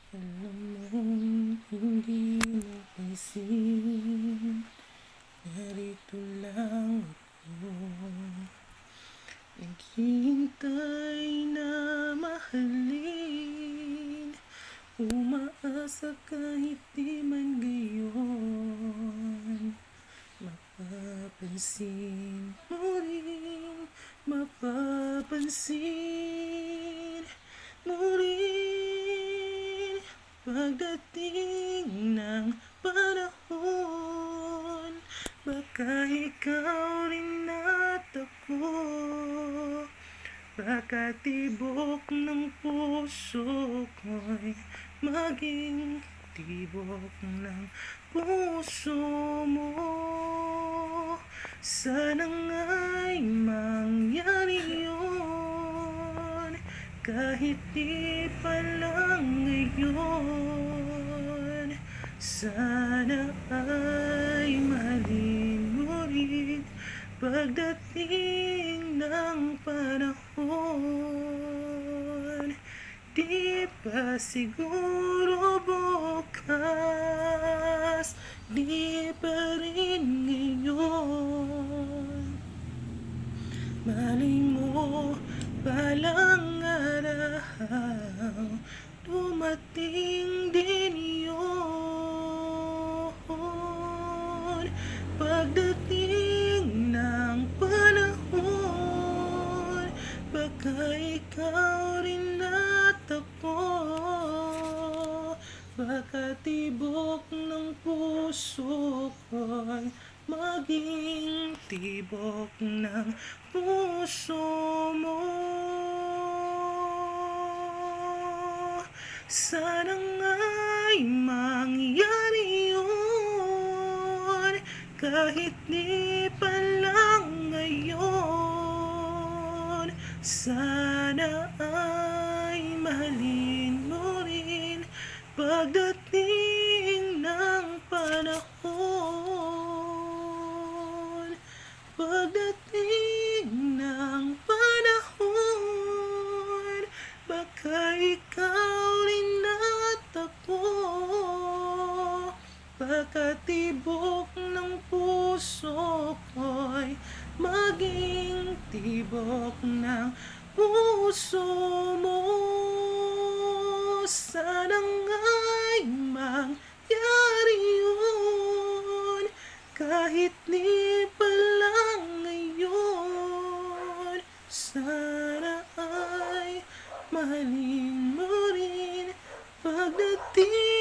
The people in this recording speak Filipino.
Alam mong hindi napansin, narito lang ako. Naghihintay na mahalin, umaasa kahit di man gayon. Mapapansin mo rin, mapapansin mo rin, pagdating ng panahon, baka ikaw rin at ako, baka tibok ng puso ko'y maging tibok ng puso mo. Sana nga'y mangyari yun, kahit di pa lang ngayon. Sana ay mahalin mo rin pagdating ng panahon. Di pa siguro bukas, di pa rin ngayon. Malay mo, balang araw, dumating din yun. Pagdating ng panahon, baka ikaw rin at ako, baka tibok ng puso ko'y maging tibok ng puso mo. Sana nga'y mangyari yun, kahit di pa lang ngayon. Sana ay mahalin mo rin pagdating ng panahon. Pagdating ng panahon, baka ikaw rin at ako, baka tibok ng puso ko'y maging tibok ng puso mo. Sana nga'y mangyari yun, kahit di pa lang ngayon. Sana ay mahalin mo rin pagdating